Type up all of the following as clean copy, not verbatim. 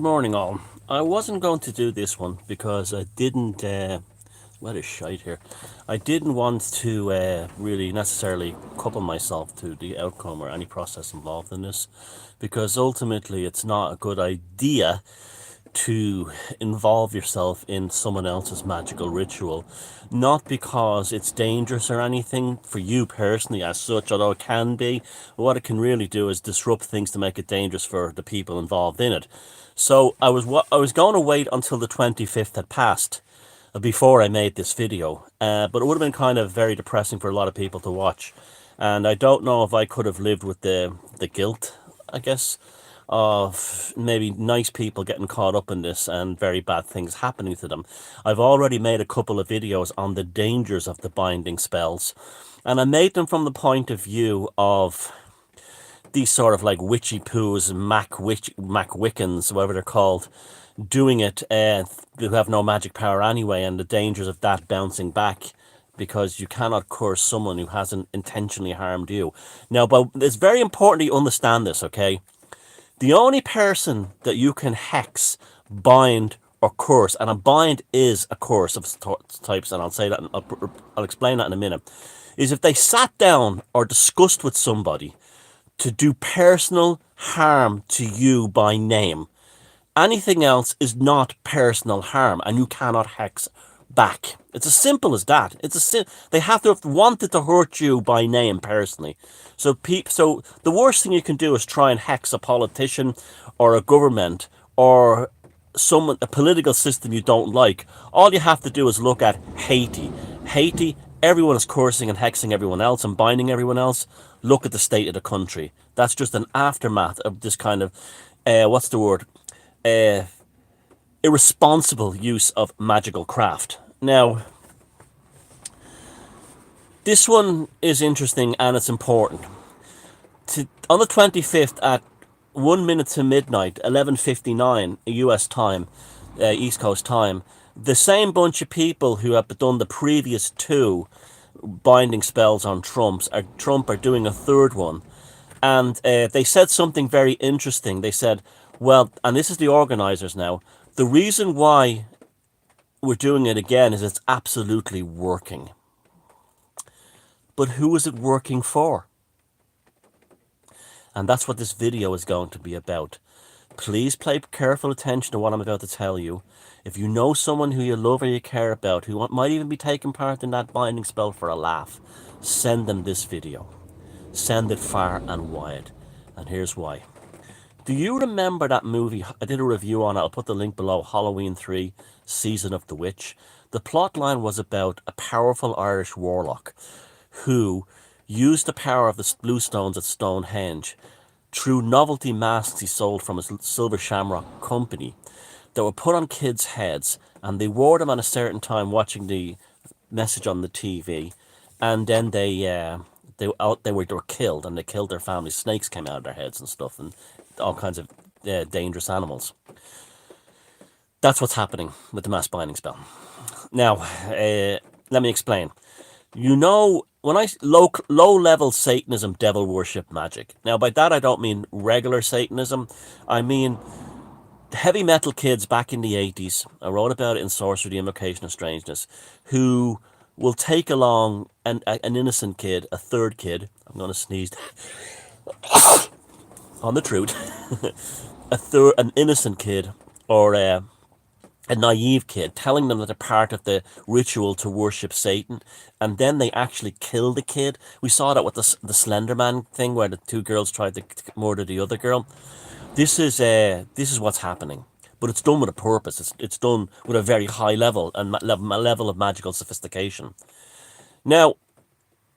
Morning, all. I wasn't going to do this one because I didn't. What is shite here? I didn't want to really necessarily couple myself to the outcome or any process involved in this, because ultimately it's not a good idea to involve yourself in someone else's magical ritual, not because it's dangerous or anything for you personally as such, although it can be. What it can really do is disrupt things to make it dangerous for the people involved in it. So I was going to wait until the 25th had passed before I made this video, but it would have been kind of very depressing for a lot of people to watch, and I don't know if I could have lived with the guilt, I guess, of maybe nice people getting caught up in this and very bad things happening to them. I've already made a couple of videos on the dangers of the binding spells, and I made them from the point of view of these sort of like witchy poos, Mac Wiccans, whatever they're called, doing it, who have no magic power anyway, and the dangers of that bouncing back, because you cannot curse someone who hasn't intentionally harmed you. Now, but it's very important that you understand this, okay? The only person that you can hex, bind, or curse, and a bind is a curse of types, and I'll say that, I'll explain that in a minute, is if they sat down or discussed with somebody to do personal harm to you by name. Anything else is not personal harm, and you cannot hex back. It's as simple as that. They have to have wanted to hurt you by name personally. So the worst thing you can do is try and hex a politician or a government or a political system you don't like. All you have to do is look at Haiti. Haiti, everyone is cursing and hexing everyone else and binding everyone else. Look at the state of the country. That's just an aftermath of this kind of, what's the word? Uh, Irresponsible use of magical craft. Now, this one is interesting and it's important. On the 25th at 1 minute to midnight, 11:59 US time, East Coast time, the same bunch of people who have done the previous two binding spells on Trump are doing a third one. And they said something very interesting. They said, well, and this is the organizers now, the reason why we're doing it again is it's absolutely working. But who is it working for? And that's what this video is going to be about. Please pay careful attention to what I'm about to tell you. If you know someone who you love or you care about, who might even be taking part in that binding spell for a laugh, send them this video. Send it far and wide. And here's why. Do you remember that movie? I did a review on it. I'll put the link below. Halloween 3, Season of the Witch. The plot line was about a powerful Irish warlock who used the power of the blue stones at Stonehenge through novelty masks he sold from his Silver Shamrock company that were put on kids' heads, and they wore them at a certain time watching the message on the TV, and then they were killed, and they killed their families. Snakes came out of their heads and stuff, and all kinds of dangerous animals. That's what's happening with the mass binding spell. Now, let me explain. You know, when I low level Satanism, devil worship magic. Now, by that I don't mean regular Satanism. I mean heavy metal kids back in the 80s. I wrote about it in Sorcery, the Invocation of Strangeness, who will take along an innocent kid, a third kid. I'm going to sneeze on the truth. An innocent kid, or a naive kid, telling them that they're part of the ritual to worship Satan, and then they actually kill the kid. We saw that with the Slender Man thing, where the two girls tried to murder the other girl. This is what's happening, but it's done with a purpose. It's done with a very high level and level of magical sophistication. Now,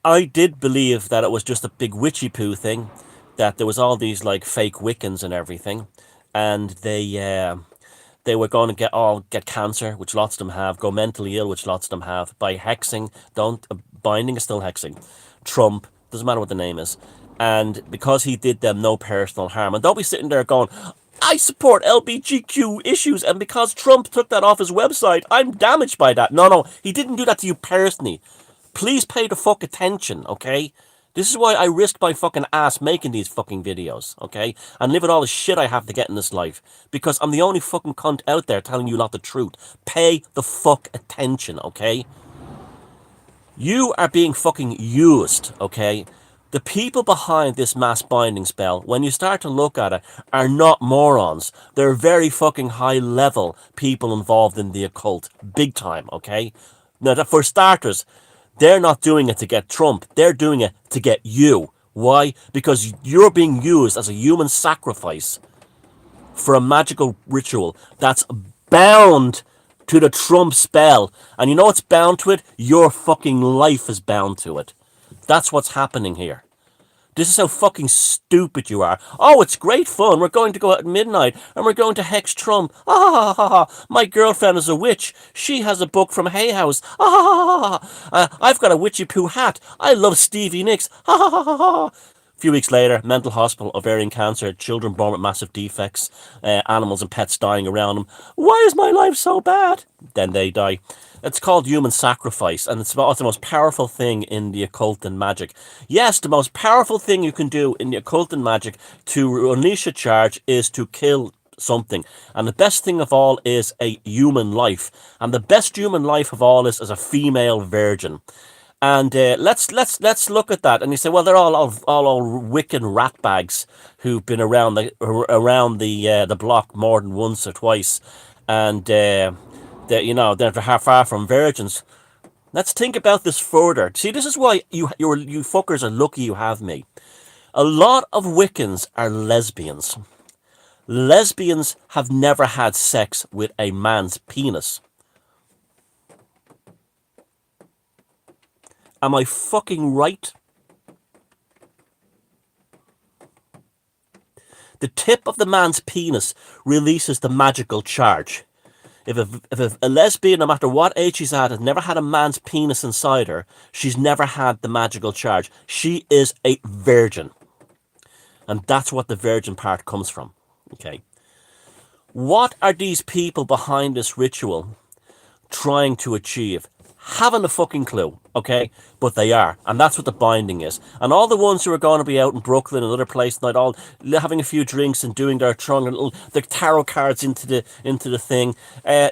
I did believe that it was just a big witchy poo thing, that there was all these like fake Wiccans and everything, and they were going to get cancer, which lots of them have, go mentally ill, which lots of them have, by hexing. Binding is still hexing. Trump, doesn't matter what the name is. And because he did them no personal harm. And don't be sitting there going, I support LGBTQ issues, and because Trump took that off his website, I'm damaged by that. No, he didn't do that to you personally. Please pay the fuck attention, okay? This is why I risked my fucking ass making these fucking videos, okay? And living all the shit I have to get in this life. Because I'm the only fucking cunt out there telling you not the truth. Pay the fuck attention, okay? You are being fucking used, okay? The people behind this mass binding spell, when you start to look at it, are not morons. They're very fucking high level people involved in the occult. Big time, okay? Now, for starters, they're not doing it to get Trump. They're doing it to get you. Why? Because you're being used as a human sacrifice for a magical ritual that's bound to the Trump spell. And you know what's bound to it? Your fucking life is bound to it. That's what's happening here. This is how fucking stupid you are. Oh, it's great fun. We're going to go out at midnight and we're going to hex Trump. Ah, ha, ha, ha. My girlfriend is a witch. She has a book from Hay House. Ah, ha, ha, ha. I've got a witchy poo hat. I love Stevie Nicks. Ha, ha, ha, ha, ha. A few weeks later, mental hospital, ovarian cancer, children born with massive defects, animals and pets dying around them. Why is my life so bad? Then they die. It's called human sacrifice, and it's the most powerful thing in the occult and magic. Yes, the most powerful thing you can do in the occult and magic to unleash a charge is to kill something. And the best thing of all is a human life. And the best human life of all is as a female virgin. And let's look at that. And you say, well, they're all Wiccan ratbags who've been around the block more than once or twice, and they're far from virgins. Let's think about this further. See, this is why you fuckers are lucky you have me. A lot of Wiccans are lesbians. Lesbians have never had sex with a man's penis. Am I fucking right? The tip of the man's penis releases the magical charge. If a lesbian, no matter what age she's at, has never had a man's penis inside her, she's never had the magical charge. She is a virgin. And that's what the virgin part comes from. Okay. What are these people behind this ritual trying to achieve? Haven't a fucking clue, okay? But they are, and that's what the binding is. And all the ones who are going to be out in Brooklyn and other places tonight, all having a few drinks and doing their throwing their tarot cards into the thing,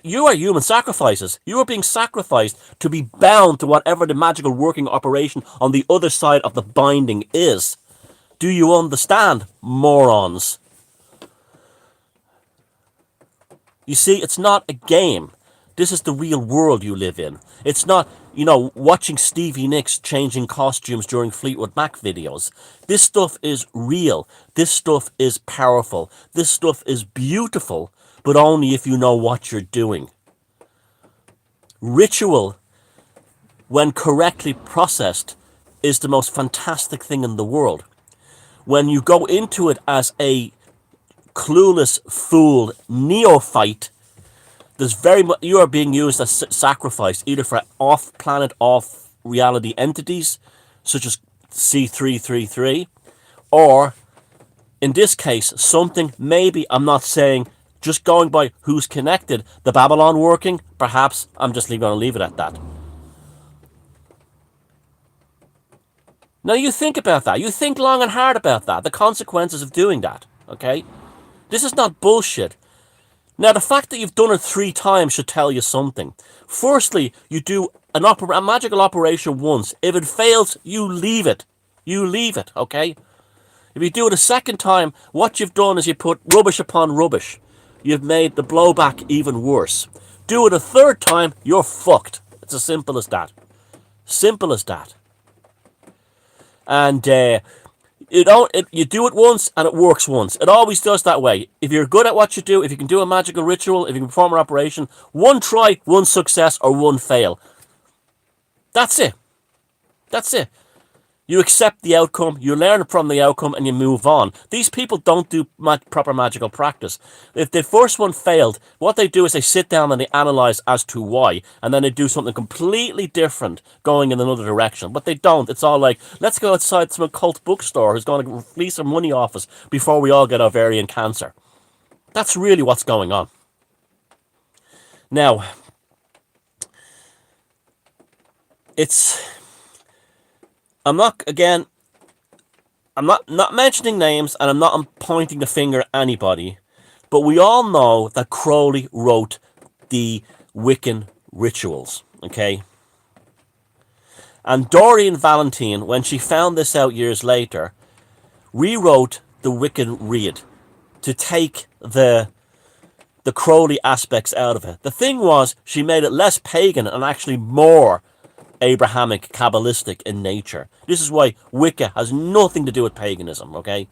you are human sacrifices. You are being sacrificed to be bound to whatever the magical working operation on the other side of the binding is. Do you understand, morons? You see, it's not a game. This is the real world you live in. It's not, watching Stevie Nicks changing costumes during Fleetwood Mac videos. This stuff is real. This stuff is powerful. This stuff is beautiful, but only if you know what you're doing. Ritual, when correctly processed, is the most fantastic thing in the world. When you go into it as a clueless fool neophyte, there's very much, you are being used as sacrifice either for off-planet, off-reality entities such as C333, or in this case something, maybe, I'm not saying, just going by who's connected, the Babylon working, perhaps. I'm just going to leave it at that. Now you think about that. You think long and hard about that, the consequences of doing that, okay? This is not bullshit. Now, the fact that you've done it 3 times should tell you something. Firstly, you do a magical operation once. If it fails, you leave it. You leave it, okay? If you do it a second time, what you've done is you put rubbish upon rubbish. You've made the blowback even worse. Do it a third time, you're fucked. It's as simple as that. Simple as that. And you do it once and it works once. It always does that way. If you're good at what you do, if you can do a magical ritual, if you can perform an operation, 1 try, 1 success, or 1 fail. That's it. That's it. You accept the outcome, you learn from the outcome, and you move on. These people don't do proper magical practice. If the first one failed, what they do is they sit down and they analyze as to why, and then they do something completely different, going in another direction. But they don't. It's all like, let's go outside some occult bookstore who's going to fleece some money off us before we all get ovarian cancer. That's really what's going on. Now, I'm not, again, I'm not mentioning names, and I'm not pointing the finger at anybody, but we all know that Crowley wrote the Wiccan rituals, okay? And Doreen Valentine, when she found this out years later, rewrote the Wiccan Rede to take the Crowley aspects out of it. The thing was, she made it less pagan and actually more Abrahamic, Kabbalistic in nature. This is why Wicca has nothing to do with paganism, okay?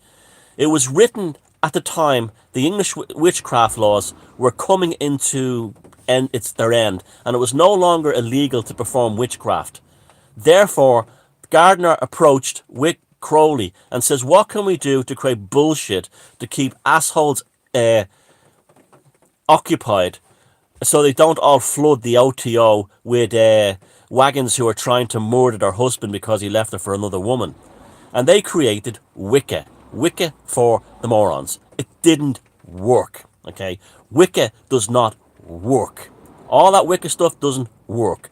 It was written at the time the English witchcraft laws were coming into their end, and it was no longer illegal to perform witchcraft. Therefore, Gardner approached Crowley and says, what can we do to create bullshit to keep assholes occupied so they don't all flood the OTO with wagons who are trying to murder their husband because he left her for another woman. And they created Wicca. Wicca for the morons. It didn't work, okay? Wicca does not work. All that Wicca stuff doesn't work.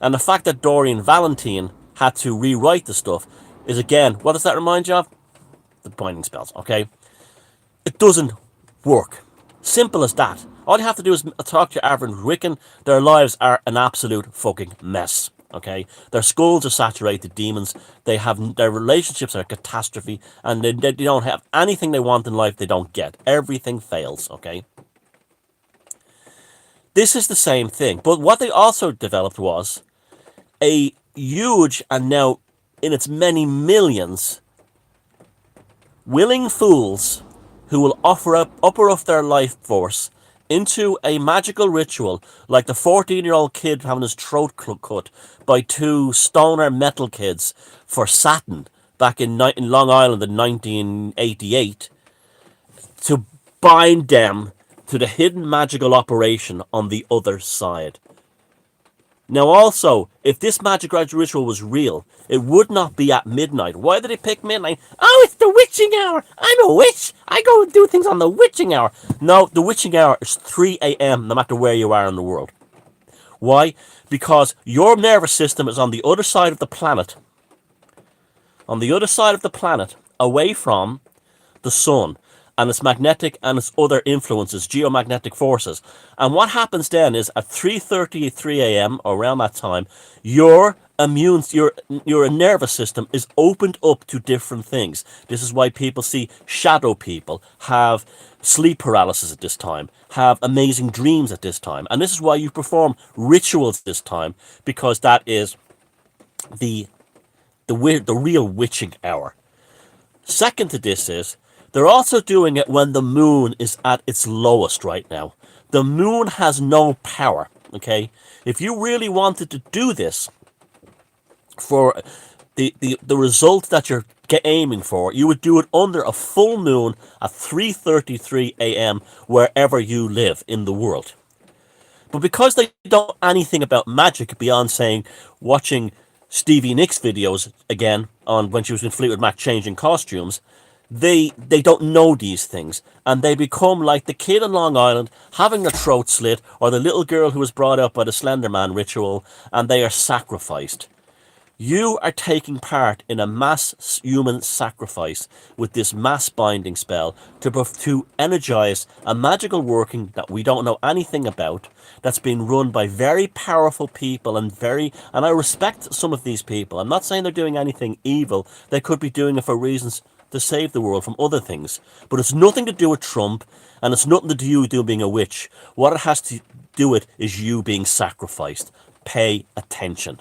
And the fact that Doreen Valentine had to rewrite the stuff is, again, what does that remind you of? The binding spells, okay? It doesn't work. Simple as that. All you have to do is talk to your average Wiccan. Their lives are an absolute fucking mess. Okay, their skulls are saturated with demons. Their relationships are a catastrophe, and they don't have anything they want in life. They don't get. Everything fails. Okay, this is the same thing. But what they also developed was a huge, and now in its many millions, willing fools who will upper up their life force into a magical ritual, like the 14-year-old kid having his throat cut by two stoner metal kids for satin back in Long Island in 1988, to bind them to the hidden magical operation on the other side. Now also, if this magic ritual was real, it would not be at midnight. Why did they pick midnight? Oh, it's the witching hour. I'm a witch. I go and do things on the witching hour. No, the witching hour is 3 a.m. no matter where you are in the world. Why? Because your nervous system is on the other side of the planet. On the other side of the planet, away from the sun and its magnetic and its other influences, geomagnetic forces. And what happens then is at 3:33 a.m. around that time, your nervous system is opened up to different things. This is why people see shadow people, have sleep paralysis at this time, have amazing dreams at this time. And this is why you perform rituals this time, because that is the real witching hour. Second to this is, they're also doing it when the moon is at its lowest right now. The moon has no power, okay? If you really wanted to do this for the result that you're aiming for, you would do it under a full moon at 3:33 a.m. wherever you live in the world. But because they don't know anything about magic beyond saying, watching Stevie Nicks videos again on when she was in Fleetwood Mac changing costumes, they don't know these things, and they become like the kid in Long Island having their throat slit, or the little girl who was brought up by the Slender Man ritual, and they are sacrificed. You are taking part in a mass human sacrifice with this mass binding spell to energize a magical working that we don't know anything about, that's being run by very powerful people, and I respect some of these people. I'm not saying they're doing anything evil. They could be doing it for reasons to save the world from other things. But it's nothing to do with Trump, and it's nothing to do with you being a witch. What it has to do with is you being sacrificed. Pay attention.